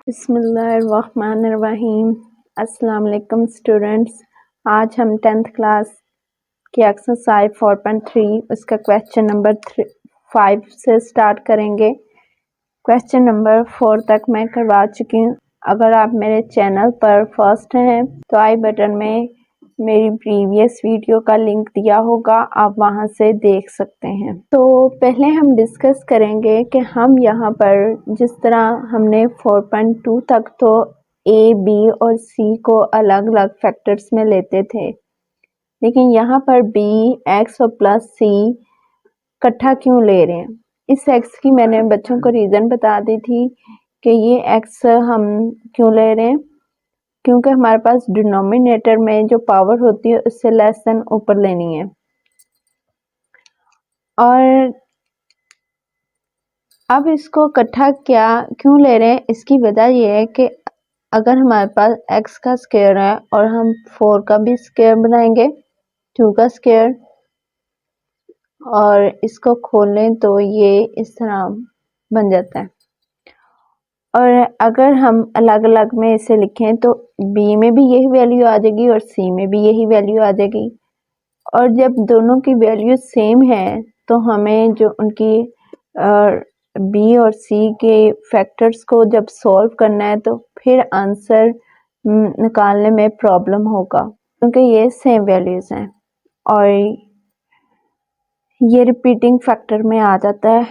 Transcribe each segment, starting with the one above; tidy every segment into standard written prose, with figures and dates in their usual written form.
बिस्मिल्लाहिर्रहमानिर्रहीम। अस्सलाम वालेकुम स्टूडेंट्स। आज हम 10th क्लास की एक्सरसाइज 4.3 उसका क्वेश्चन नंबर 5 से स्टार्ट करेंगे। क्वेश्चन नंबर 4 तक मैं करवा चुकी हूँ। अगर आप मेरे चैनल पर फर्स्ट हैं तो आई बटन में मेरी प्रीवियस वीडियो का लिंक दिया होगा, आप वहां से देख सकते हैं। तो पहले हम डिस्कस करेंगे कि हम यहाँ पर जिस तरह हमने 4.2 तक तो ए, बी और सी को अलग अलग फैक्टर्स में लेते थे, लेकिन यहाँ पर बी, एक्स और प्लस सी इकट्ठा क्यों ले रहे हैं। इस एक्स की मैंने बच्चों को रीज़न बता दी थी कि ये एक्स हम क्यों ले रहे हैं, क्योंकि हमारे पास डिनोमिनेटर में जो पावर होती है उससे लेस देन ऊपर लेनी है। और अब इसको इकट्ठा क्यों ले रहे हैं, इसकी वजह यह है कि अगर हमारे पास x का स्क्वायर है और हम 4 का भी स्क्वायर बनाएंगे, 2 का स्क्वायर, और इसको खोलें तो ये इस तरह बन जाता है। और अगर हम अलग अलग में इसे लिखें तो b में भी यही वैल्यू आ जाएगी और c में भी यही वैल्यू आ जाएगी। और जब दोनों की वैल्यू सेम है तो हमें जो उनकी b और c के फैक्टर्स को जब सॉल्व करना है तो फिर आंसर निकालने में प्रॉब्लम होगा, क्योंकि ये सेम वैल्यूज हैं और ये रिपीटिंग फैक्टर में आ जाता है।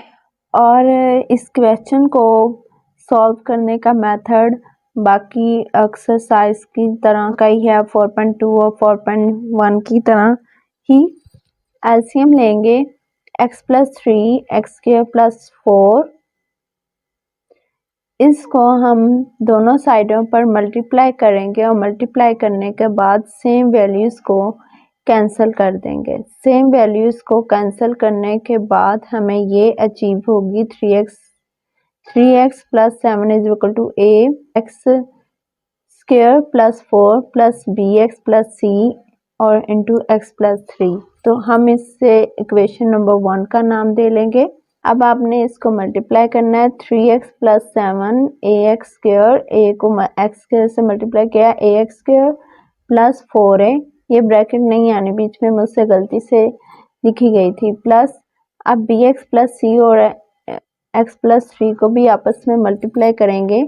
और इस क्वेश्चन को सॉल्व करने का मेथड बाकी एक्सरसाइज की तरह का ही है, 4.2 और 4.1 की तरह ही। एलसीएम लेंगे x plus 3 x square plus 4, इसको हम दोनों साइडों पर मल्टीप्लाई करेंगे और मल्टीप्लाई करने के बाद सेम वैल्यूज़ को कैंसिल कर देंगे। सेम वैल्यूज़ को कैंसिल करने के बाद हमें ये अचीव होगी 3x plus 7 is equal to a x square plus 4 plus bx plus c और इंटू x प्लस 3। तो हम इससे इक्वेशन नंबर 1 का नाम दे लेंगे। अब आपने इसको मल्टीप्लाई करना है, 3x plus 7 ax square, a को x स्क्वायर से मल्टीप्लाई किया, ax स्क्वायर प्लस 4a, ये ब्रैकेट नहीं आने बीच में, मुझसे गलती से लिखी गई थी, प्लस अब bx प्लस c और x प्लस 3 को भी आपस में मल्टीप्लाई करेंगे।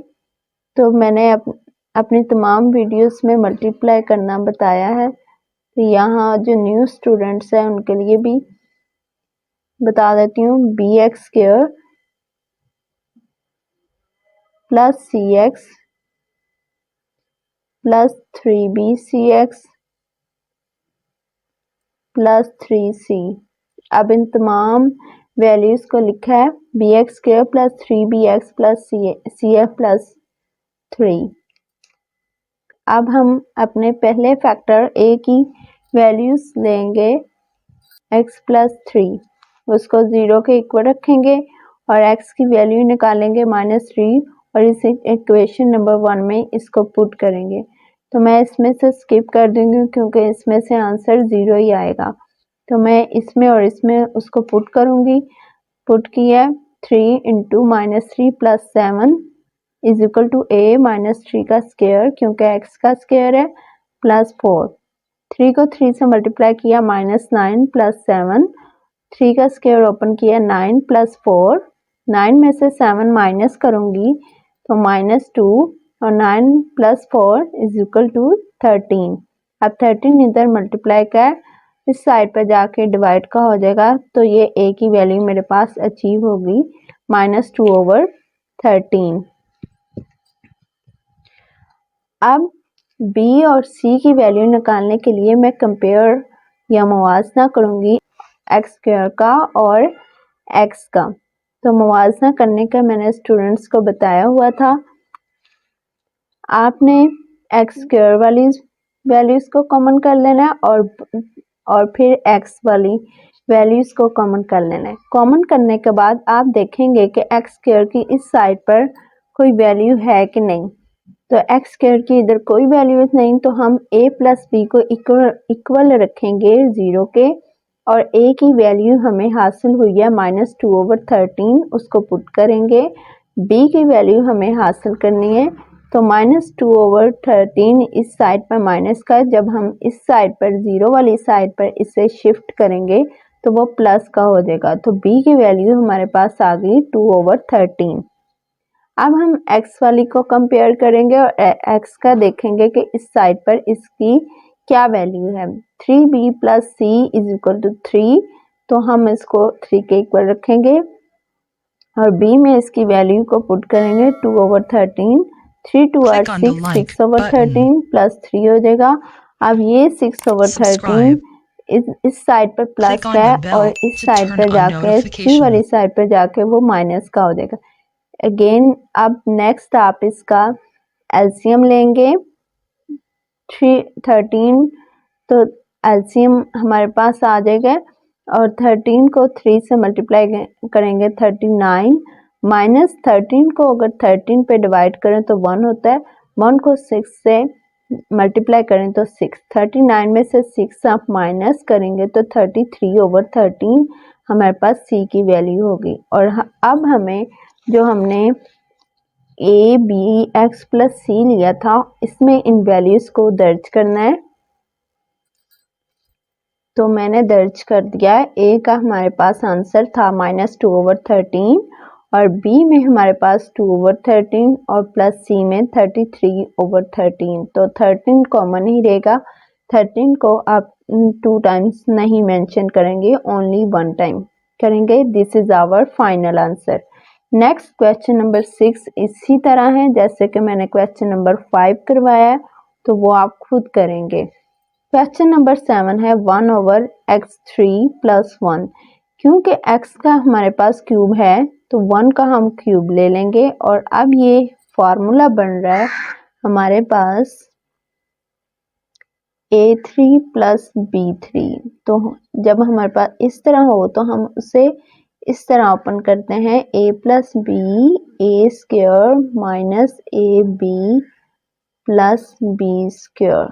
तो मैंने अपनी तमाम वीडियोस में मल्टीप्लाई करना बताया है, तो यहाँ जो न्यू स्टूडेंट्स हैं उनके लिए भी बता देती हूँ। bx square plus cx plus 3bcx plus 3c। अब इन तमाम वैल्यूज को लिखा है, bx square plus 3bx plus cf plus 3। अब हम अपने पहले फैक्टर a की वैल्यूज लेंगे x प्लस 3, उसको 0 के इक्वल रखेंगे और x की वैल्यू निकालेंगे -3 और इस इक्वेशन नंबर 1 में इसको पुट करेंगे। तो मैं इसमें से स्किप कर दूंगी क्योंकि इसमें से आंसर 0 ही आएगा। तो मैं इसमें और इसमें उसको पुट करूंगी। पुट किया 3 into -3 plus 7 is equal to a -3 का स्क्वायर, क्योंकि x का स्क्वायर है, प्लस 4। 3 को 3 से मल्टीप्लाई किया, -9 प्लस 7, 3 का स्क्वायर ओपन किया, 9 प्लस 4, 9 में से 7 माइनस करूंगी तो -2 और 9 प्लस 4 इज इक्वल टू 13। अब 13 इधर मल्टीप्लाई का इस साइड पर जाके डिवाइड का हो जाएगा, तो ये a की वैल्यू मेरे पास अचीव होगी -2/13। अब b और c की वैल्यू निकालने के लिए मैं कंपेयर या मुवाजना करूंगी एक्स स्क्वायर का और एक्स का। तो मुवाजना करने का मैंने स्टूडेंट्स को बताया हुआ था। आपने एक्स स्क्वायर वाली वैल्यूज को कॉमन कर लेना है और फिर एक्स वाली वैल्यूज को कॉमन कर लेना है। कॉमन करने के बाद आप देखेंगे कि एक्स स्क्वायर की इस साइड पर कोई वैल्यू है कि नहीं। तो एक्स स्क्वायर की इधर कोई वैल्यू नहीं, तो हम a प्लस बी को इक्वल रखेंगे 0 के, और a की वैल्यू हमें हासिल हुई है -2/13, उसको पुट करेंगे। b की वैल्यू हमें हासिल करनी है, तो -2/13 इस साइड पर माइनस का, जब हम इस साइड पर 0 वाली साइड पर इसे शिफ्ट करेंगे तो वो प्लस का हो जाएगा। तो b की वैल्यू हमारे पास आ गई 2/13। अब हम x वाली को कंपेयर करेंगे और x का देखेंगे कि इस साइड पर इसकी क्या वैल्यू है। 3b + c = 3, तो हम इसको 3 के इक्वल रखेंगे और b में इसकी वैल्यू को पुट करेंगे 2/13। 3 2 are 6, 6/13 प्लस 3 हो जाएगा। अब ये 6/13 इस साइड पर प्लस है और इस साइड पर जाके 3 वाली साइड पर जाके वो माइनस का हो जाएगा। अगेन अब नेक्स्ट आप इसका एलसीएम लेंगे 13, तो एलसीएम हमारे पास आ जाएगा और 13 को 3 से मल्टीप्लाई करेंगे 39, -13 को अगर 13 पे डिवाइड करें तो 1 होता है, 1 को 6 से मल्टीप्लाई करें तो 6, 39 में से 6 आप माइनस करेंगे तो 33/13 हमारे पास c की वैल्यू होगी। और अब हमें जो हमने a b x + c लिया था इसमें इन वैल्यूज को दर्ज करना है, तो मैंने दर्ज कर दिया है। a का हमारे पास आंसर था -2/13 और b में हमारे पास 2/13 और प्लस c में 33/13, तो 13 कॉमन ही रहेगा। 13 को आप 2 टाइम्स नहीं मेंशन करेंगे, ओनली 1 टाइम करेंगे। This is our final answer. Next question number 6 इसी तरह है जैसे कि मैंने क्वेश्चन नंबर 5 करवाया है, तो वो आप खुद करेंगे। क्वेश्चन नंबर 7 है 1/x3 + 1। क्योंकि x का हमारे पास क्यूब है तो 1 का हम क्यूब ले लेंगे और अब ये फॉर्मूला बन रहा है हमारे पास a3 + b3। तो जब हमारे पास इस तरह हो तो हम उसे इस तरह ओपन करते हैं a + b a² - ab + b²।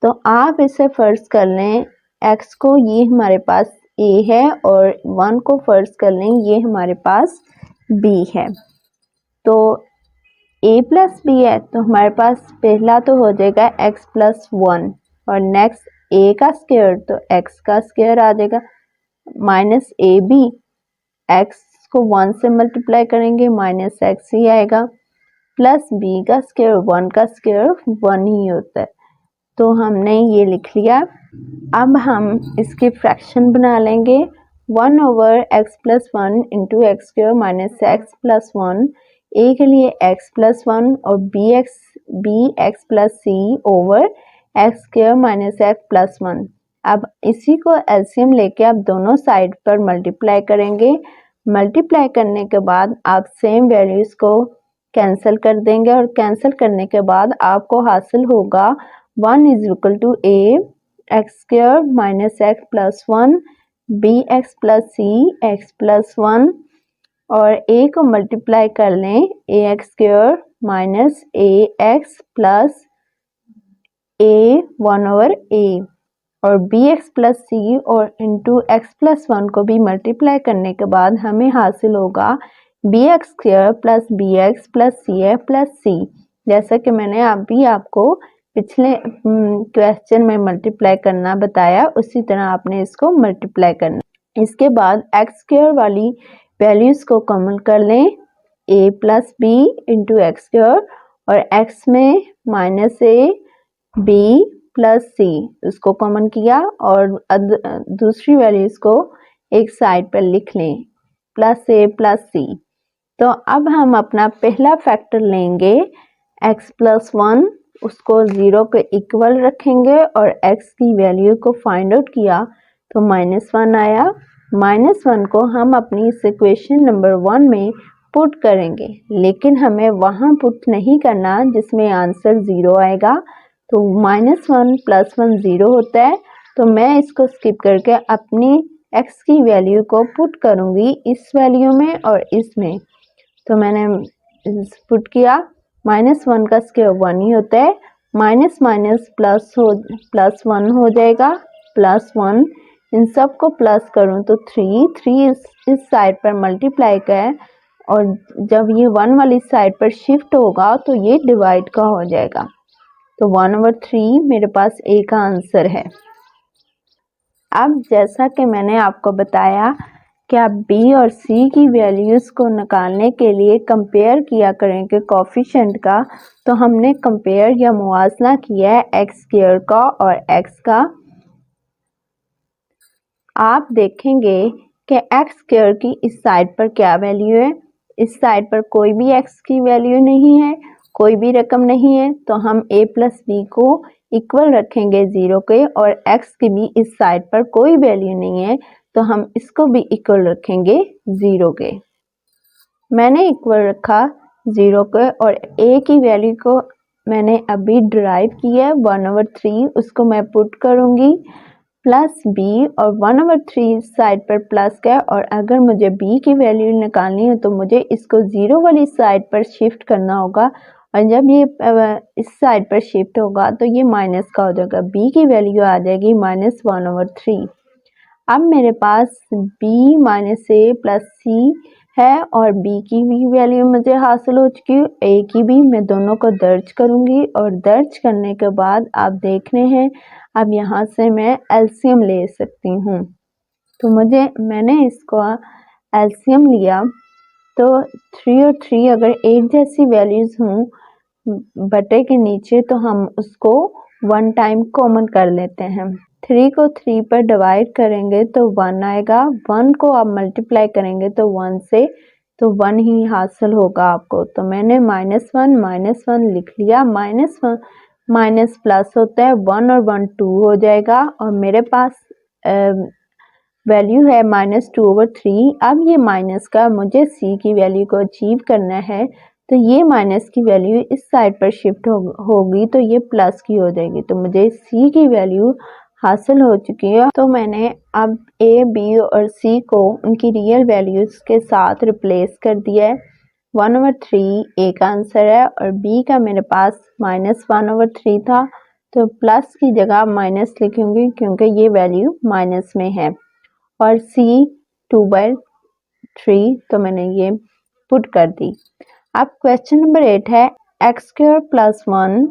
तो आप इसे फर्ज कर लें x को, ये हमारे पास a है और 1 को फर्ज कर लें ये हमारे पास b है। तो a + b है तो हमारे पास पहला तो हो जाएगा x + 1 और नेक्स्ट a का स्क्वायर तो x का स्क्वायर आ जाएगा -ab, x को 1 से मल्टीप्लाई करेंगे -x ही आएगा, प्लस b का स्क्वायर 1 का स्क्वायर 1 ही होता है। तो हमने ये लिख लिया। अब हम इसके फ्रैक्शन बना लेंगे 1/x + 1 × x² - x + 1। a के लिए x + 1 और bx + c over x² - x + 1। अब इसी को एलसीएम लेके आप दोनों साइड पर मल्टीप्लाई करेंगे। मल्टीप्लाई करने के बाद आप सेम वैल्यूज को कैंसिल कर देंगे और कैंसिल करने के बाद आपको हासिल होगा 1 = a x² - x + 1 bx + c x + 1 और a को मल्टीप्लाई कर लें ax² - ax + a1/a और bx + c और इंटू x + 1 को भी मल्टीप्लाई करने के बाद हमें हासिल होगा bx² + bx + cf + c। जैसा कि मैंने अभी आपको पिछले क्वेश्चन में मल्टीप्लाई करना बताया उसी तरह आपने इसको मल्टीप्लाई करना। इसके बाद x² वाली वैल्यूज को कॉमन कर लें a + b × x² और x में -a b + c उसको कॉमन किया और दूसरी वैल्यूज को एक साइड पर लिख लें +a + c। तो अब हम अपना पहला फैक्टर लेंगे x + 1, उसको 0 के इक्वल रखेंगे और x की वैल्यू को फाइंड आउट किया तो -1 आया। -1 को हम अपनी इक्वेशन नंबर 1 में पुट करेंगे, लेकिन हमें वहां पुट नहीं करना जिसमें आंसर 0 आएगा। तो -1 + 1 0 होता है, तो मैं इसको स्किप करके अपनी x की वैल्यू को पुट करूंगी इस वैल्यू में और इसमें। तो मैंने पुट किया -1 का स्क्वायर 1 ही होता है, प्लस 1 हो जाएगा +1, इन सब को प्लस करूं तो 3 इस साइड पर मल्टीप्लाई और जब ये 1 वाली साइड पर शिफ्ट होगा तो ये डिवाइड का हो जाएगा। तो 1/3 मेरे पास ए का आंसर है। अब जैसा कि मैंने आपको बताया कि आप बी और सी की वैल्यूज़ को निकालने के लिए कंपेयर किया करेंगे कोफिशिएंट का, तो हमने कंपेयर या मुवाजना किया है एक्स स्क्वायर का और एक्स का। आप देखेंगे कि एक्स स्क्वायर की इस साइड पर क्या वैल्यू है, इस साइड पर कोई भी एक्स की वैल्यू नहीं है, कोई भी रकम नहीं है, तो हम a प्लस बी को इक्वल रखेंगे 0 के, और x की भी इस साइड पर कोई वैल्यू नहीं है तो हम इसको भी इक्वल रखेंगे 0 के। मैंने इक्वल रखा 0 के और a की वैल्यू को मैंने अभी डिराइव किया है 1/3, उसको मैं पुट करूंगी प्लस b, और 1/3 साइड पर प्लस का, और अगर मुझे b की वैल्यू निकालनी है तो मुझे इसको 0 वाली साइड पर शिफ्ट करना होगा, और जब ये इस साइड पर शिफ्ट होगा तो ये माइनस का हो जाएगा, b की वैल्यू आ जाएगी -1/3। अब मेरे पास b - a प्लस c है और b की भी वैल्यू मुझे हासिल हो चुकी है, a की भी। मैं दोनों को दर्ज करूंगी और दर्ज करने के बाद आप देख रहे हैं अब यहाँ से मैं एलसीएम ले सकती हूँ। तो मैंने इसको एलसीएम लिया तो 3 और 3 अगर एक जैसी वैल्यूज हों बटे के नीचे तो हम उसको 1 टाइम कॉमन कर लेते हैं। 3 को 3 पर डिवाइड करेंगे तो 1 आएगा, 1 को आप मल्टीप्लाई करेंगे तो 1 से, तो 1 ही हासिल होगा आपको। तो मैंने -1 लिख लिया, -1 माइनस प्लस होता है, 1 और 1 2 हो जाएगा, और मेरे पास वैल्यू है -2/3। अब ये माइनस का मुझे c की वैल्यू को अचीव करना है, तो ये माइनस की वैल्यू इस साइड पर शिफ्ट होगी तो ये प्लस की हो जाएगी, तो मुझे c की वैल्यू हासिल हो चुकी है। तो मैंने अब a, b और c को उनकी रियल वैल्यूज के साथ रिप्लेस कर दिया है। 1/3 a का आंसर है और b का मेरे पास -1/3 था, तो प्लस की जगह माइनस लिखूंगी क्योंकि ये वैल्यू माइनस में है, और c 2/3, तो मैंने ये पुट कर दी। अब क्वेश्चन नंबर 8 है x² + 1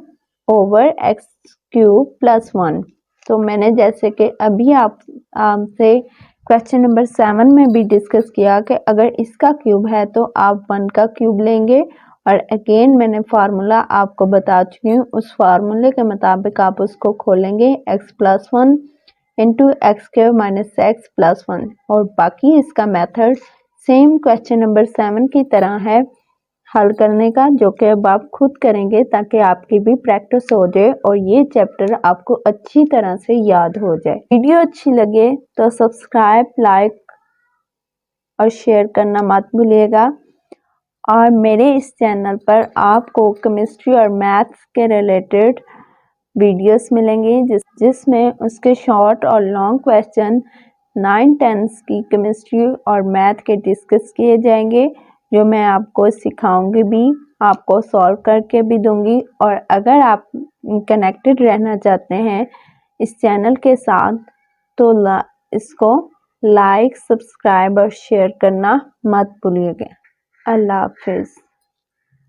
ओवर x³ + 1। तो मैंने जैसे कि अभी आपसे क्वेश्चन नंबर 7 में भी डिस्कस किया कि अगर इसका क्यूब है तो आप 1 का क्यूब लेंगे, और अगेन मैंने फार्मूला आपको बता चुकी हूँ, उस फार्मूले के मुताबिक आप उसको खोलेंगे x + 1 इंटू x² - x + 1, और बाकी इसका मेथड सेम क्वेश्चन नंबर 7 की तरह है हल करने का, जो कि अब आप खुद करेंगे ताकि आपकी भी प्रैक्टिस हो जाए और ये चैप्टर आपको अच्छी तरह से याद हो जाए। वीडियो अच्छी लगे तो सब्सक्राइब, लाइक और शेयर करना मत भूलिएगा, और मेरे इस चैनल पर आपको केमिस्ट्री और मैथ्स के रिलेटेड वीडियोस मिलेंगी जिसमें उसके शॉर्ट और लॉन्ग क्वेश्चन 9-10 की केमिस्ट्री और मैथ के डिस्कस किए जाएंगे, जो मैं आपको सिखाऊंगी भी, आपको सॉल्व करके भी दूंगी। और अगर आप कनेक्टेड रहना चाहते हैं इस चैनल के साथ तो इसको लाइक, सब्सक्राइब और शेयर करना मत भूलिएगा। अल्लाह हाफिज़।